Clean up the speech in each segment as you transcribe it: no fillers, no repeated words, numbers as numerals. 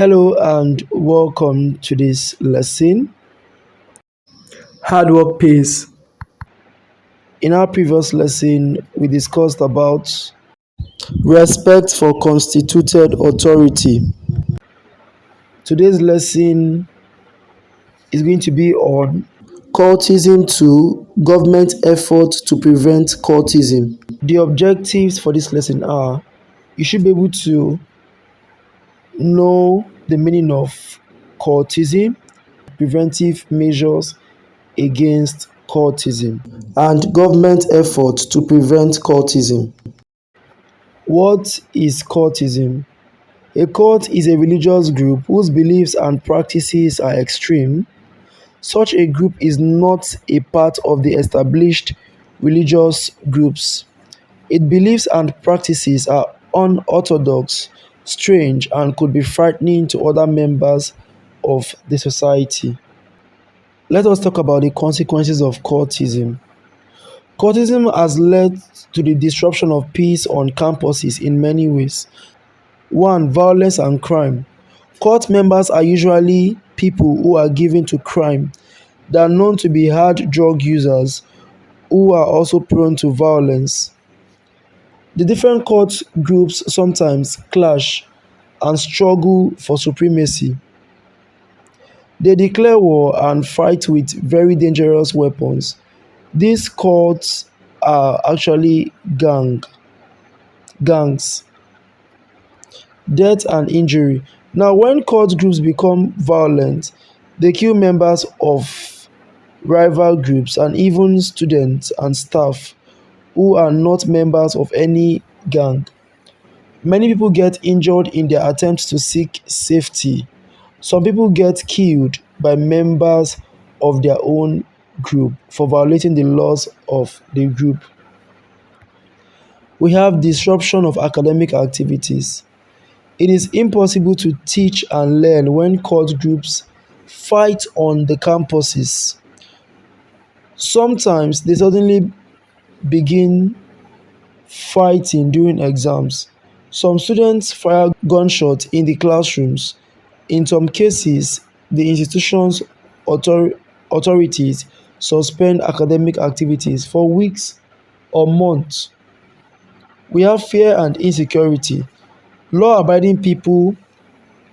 Hello and welcome to this lesson. Hard work pays. In our previous lesson, we discussed about respect for constituted authority. Today's lesson is going to be on cultism to government efforts to prevent cultism. The objectives for this lesson are you should be able to know the meaning of cultism, preventive measures against cultism, and government efforts to prevent cultism. What is cultism? A cult is a religious group whose beliefs and practices are extreme. Such a group is not a part of the established religious groups. Its beliefs and practices are unorthodox, strange, and could be frightening to other members of the society. Let us talk about the consequences of cultism. Cultism has led to the disruption of peace on campuses in many ways. One, violence and crime. Cult members are usually people who are given to crime. They are known to be hard drug users who are also prone to violence. The different cult groups sometimes clash and struggle for supremacy. They declare war and fight with very dangerous weapons. These cults are actually gangs, death and injury. Now, when cult groups become violent, they kill members of rival groups and even students and staff who are not members of any gang. Many people get injured in their attempts to seek safety. Some people get killed by members of their own group for violating the laws of the group. We have disruption of academic activities. It is impossible to teach and learn when cult groups fight on the campuses. Sometimes they suddenly begin fighting during exams. Some students fire gunshots in the classrooms. In some cases, the institution's authorities suspend academic activities for weeks or months. We have fear and insecurity. Law abiding people,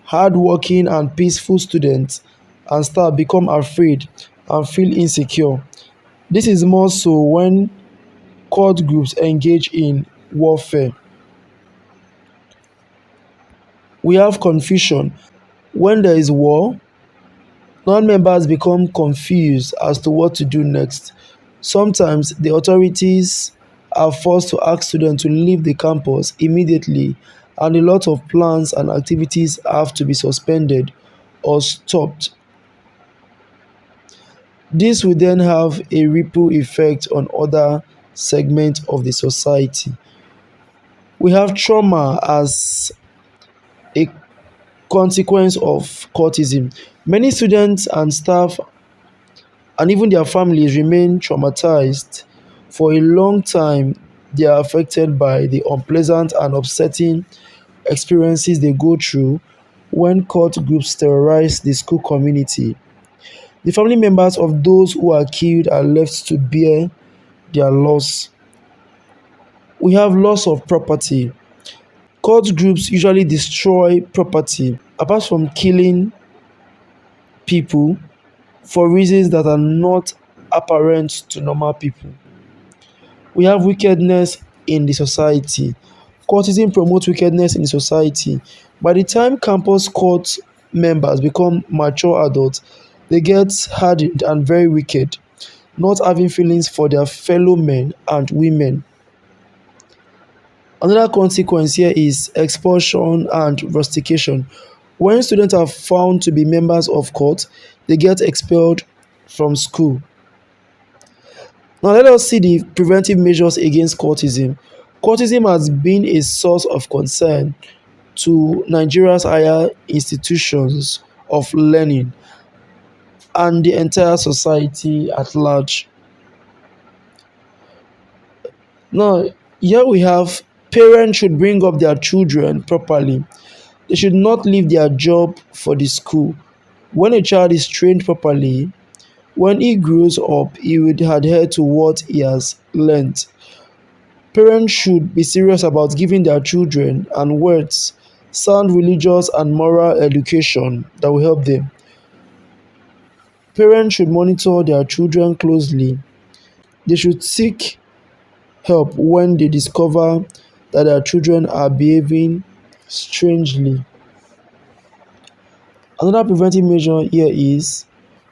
hardworking and peaceful students, and staff become afraid and feel insecure. This is more so when cult groups engage in warfare. We have confusion. When there is war, non-members become confused as to what to do next. Sometimes the authorities are forced to ask students to leave the campus immediately, and a lot of plans and activities have to be suspended or stopped. This will then have a ripple effect on other segments of the society. We have trauma as a consequence of cultism. Many students and staff and even their families remain traumatized for a long time. They are affected by the unpleasant and upsetting experiences they go through when cult groups terrorize the school community. The family members of those who are killed are left to bear their loss. We have loss of property. Cult groups usually destroy property. Apart from killing people for reasons that are not apparent to normal people, we have wickedness in the society. Cultism promotes wickedness in the society. By the time campus cult members become mature adults, they get hardened and very wicked, not having feelings for their fellow men and women. Another consequence here is expulsion and rustication. When students are found to be members of cult, they get expelled from school. Now let us see the preventive measures against cultism. Cultism has been a source of concern to Nigeria's higher institutions of learning and the entire society at large. Now, here we have parents should bring up their children properly. They should not leave their job for the school. When a child is trained properly, when he grows up, he would adhere to what he has learnt. Parents should be serious about giving their children and words sound religious and moral education that will help them. Parents should monitor their children closely. They should seek help when they discover that their children are behaving strangely. Another preventive measure here is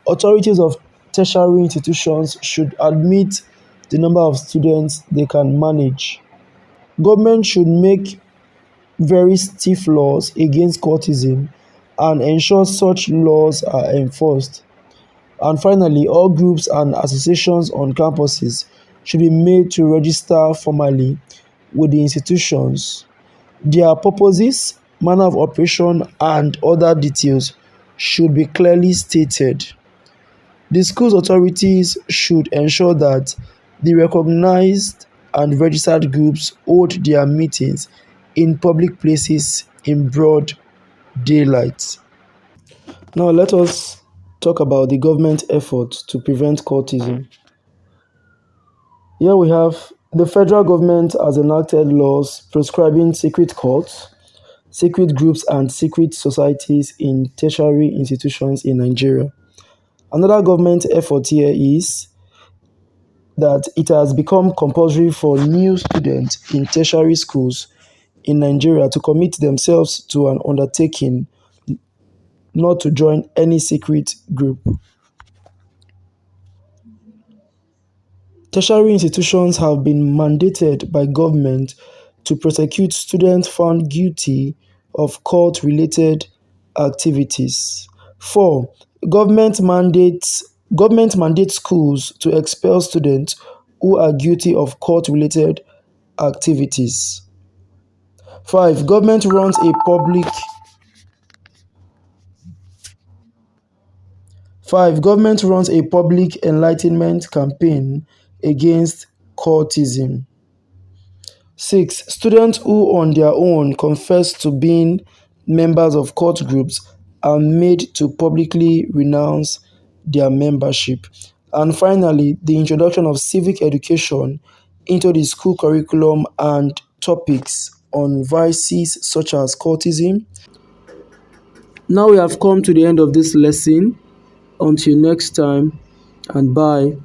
authorities of tertiary institutions should admit the number of students they can manage. Government should make very stiff laws against cultism and ensure such laws are enforced. And finally, all groups and associations on campuses should be made to register formally with the institutions. Their purposes, manner of operation, and other details should be clearly stated. The school's authorities should ensure that the recognized and registered groups hold their meetings in public places in broad daylight. Now, let us talk about the government efforts to prevent cultism. Here we have the federal government has enacted laws prescribing secret cults, secret groups, and secret societies in tertiary institutions in Nigeria. Another government effort here is that it has become compulsory for new students in tertiary schools in Nigeria to commit themselves to an undertaking not to join any secret group. Tertiary institutions have been mandated by government to prosecute students found guilty of cult-related activities. 4. Government mandates schools to expel students who are guilty of cult-related activities. 5. Government runs a public enlightenment campaign against cultism. 6. Students who on their own confess to being members of cult groups are made to publicly renounce their membership. And finally, the introduction of civic education into the school curriculum and topics on vices such as cultism. Now we have come to the end of this lesson. Until next time, and bye.